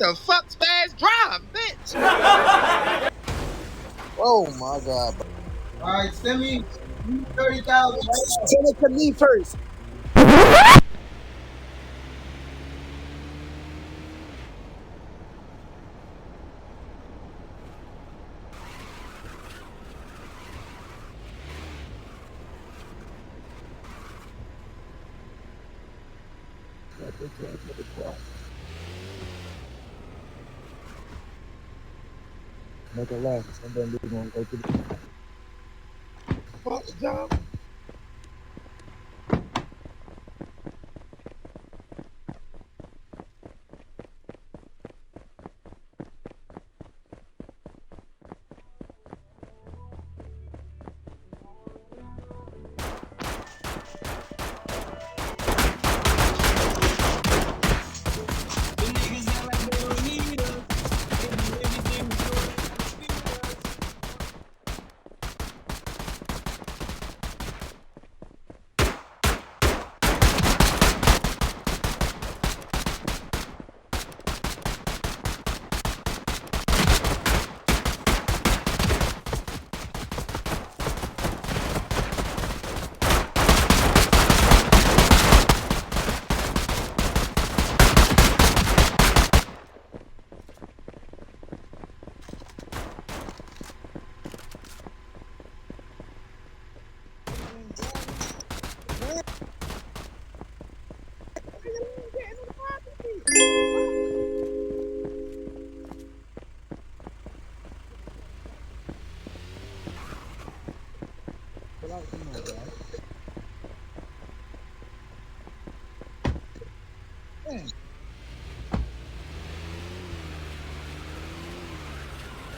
The fuck fast drive, bitch. Oh my god, bro. Alright, send me 30,000 right now. Send it to me first. Make a left, and then we're gonna go to the fuck job.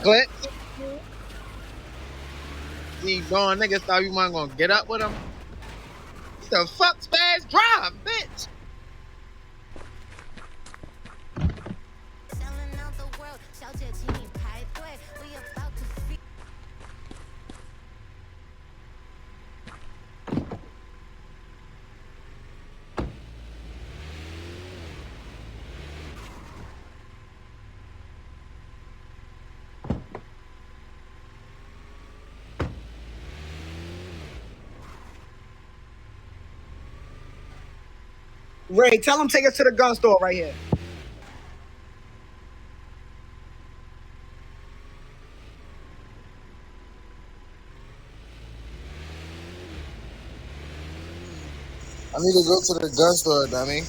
Click. These darn niggas thought you weren't gonna get up with them. The fuck fast drive, bitch. Ray, tell him take us to the gun store right here. I need to go to the gun store, dummy.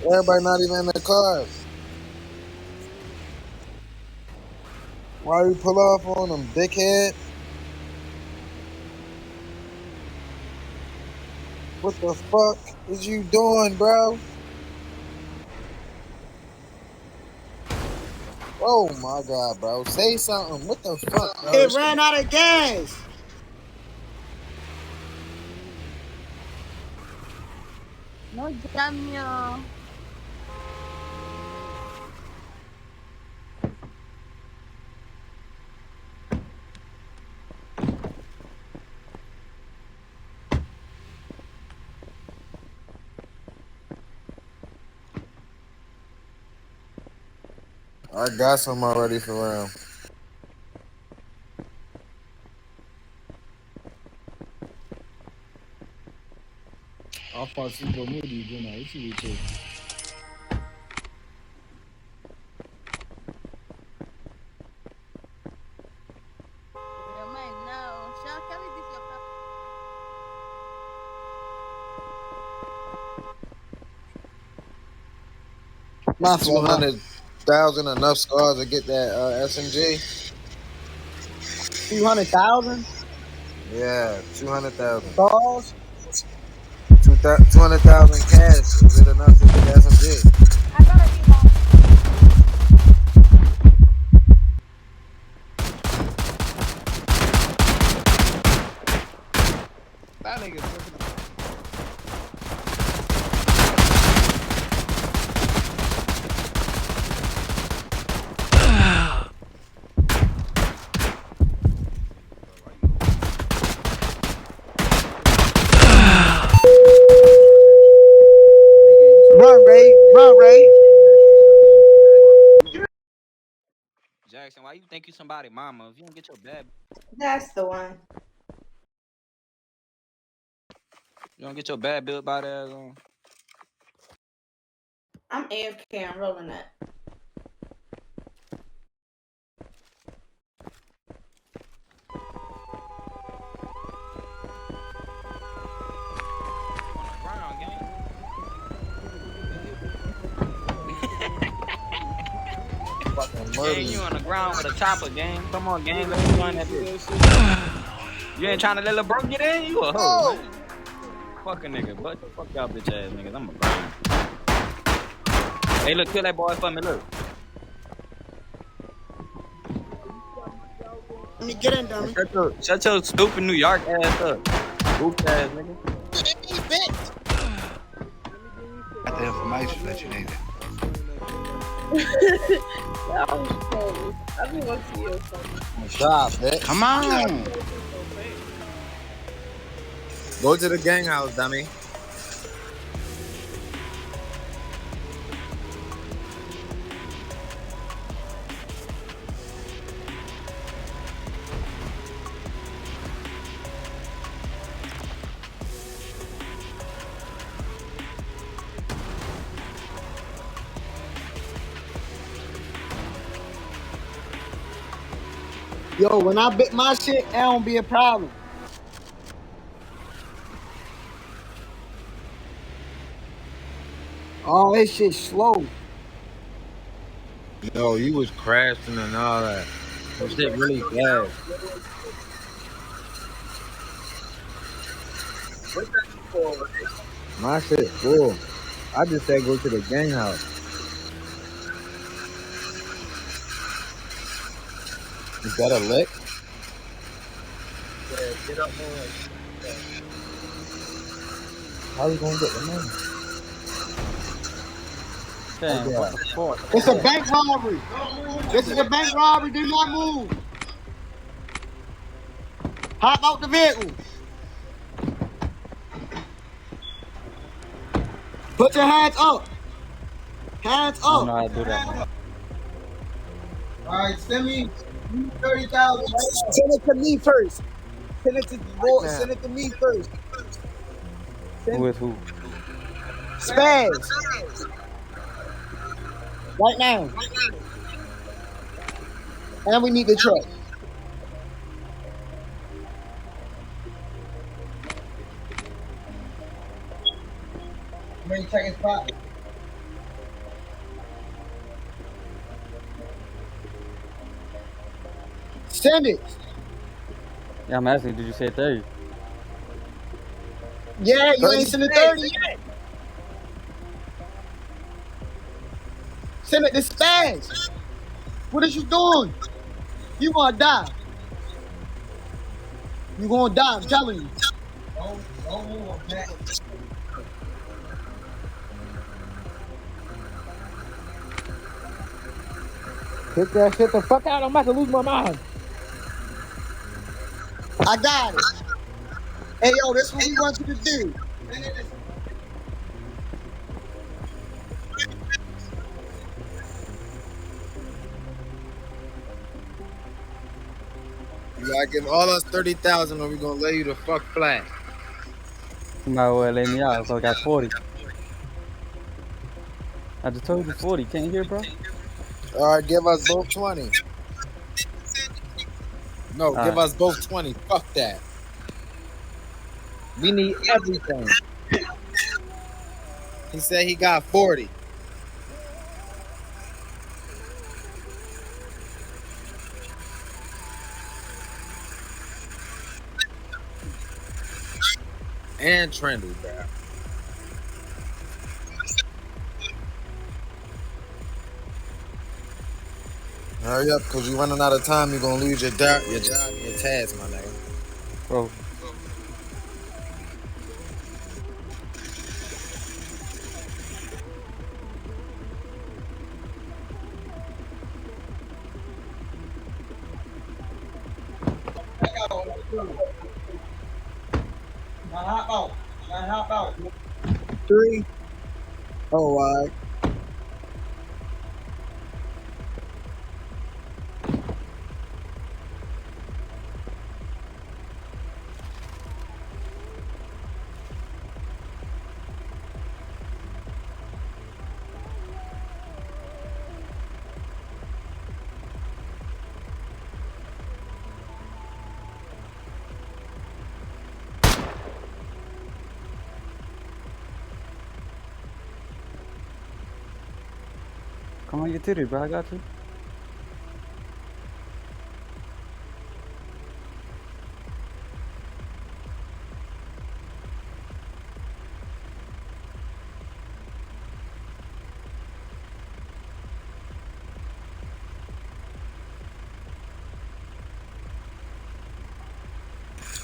Everybody not even in the car. Why you pull off on them, dickhead? What the fuck is you doing, bro? Oh my god, bro. Say something. What the fuck, bro? It ran out of gas. No cambio. I got some already for real. How far is it going to be? It's YouTube. Your mind now. Shall carry this your car. My fault. 200,000 enough scars to get that SMG? 200,000 Yeah, 200,000. calls. 200,000 cash. Is it enough to get the SMG? I gotta be home. That nigga's Jackson, why you think you somebody mama? If you don't get your bad, That's the one. you don't get your bad built by that. I'm AFK. I'm rolling that. Ground, gang. Fucking Gang, you murder. on the ground with a chopper, gang. Come on, gang. Let me run that bitch. You ain't trying to let little bro get in? You a hoe, man. Fuck a nigga, but fuck y'all bitch ass niggas. I'm a grind. Hey, look, kill that boy for me, look. Let me get in, dummy. Shut your stupid New York ass up. Goof ass nigga. Got the information that you needed. That was cool. I think I'll see you something. Stop, bitch. Come on. Go to the gang house, dummy. Yo, when I bit my shit, that don't be a problem. Oh, this shit slow. Yo, you was crashing and all that. That shit really fast. My shit full. I just said go to the gang house. You got a lick? Yeah, get up more. How you gonna get the money? It's a bank robbery. This is a bank robbery. Do not move. Hop out the vehicle. Put your hands up. Hands up. I know how to do that. All right, send me 30,000. Send it to me first. Send it to Send it to me first. Who is who? Spaz. Right now. And we need the truck. Ready to check his pocket. Send it. Yeah, I'm asking, did you say 30? Yeah, you ain't sent the 30 yet. Send it to Spaz. What is you doing? You gonna die. You gonna die, I'm telling you. Don't move, man. Kick that shit the fuck out. I'm about to lose my mind. I got it. Hey, yo, this is what we want you to do. You gotta give all us 30,000 or we gonna lay you the fuck flat. You might well let me out, so I got 40. I just told you 40. Can't you hear, bro? Alright, give us both 20. No, give us both 20. Fuck that. We need everything. He said he got 40. And trendy, bro. Hurry up, cause you running out of time. You're gonna lose your job, and your task, my nigga. Bro. Now hop out. 3. Oh, all right. Come on, your titty, bro. I got you.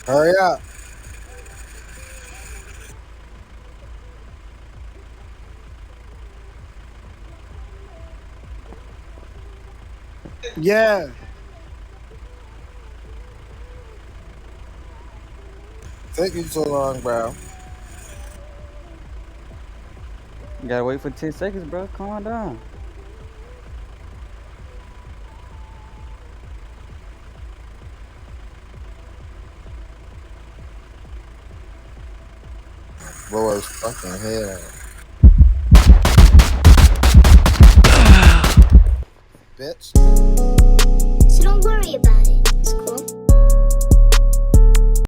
Hurry up. Yeah. Taking so long, bro. You gotta wait for 10 seconds, bro. Calm down. Boy's fucking head. Bitch.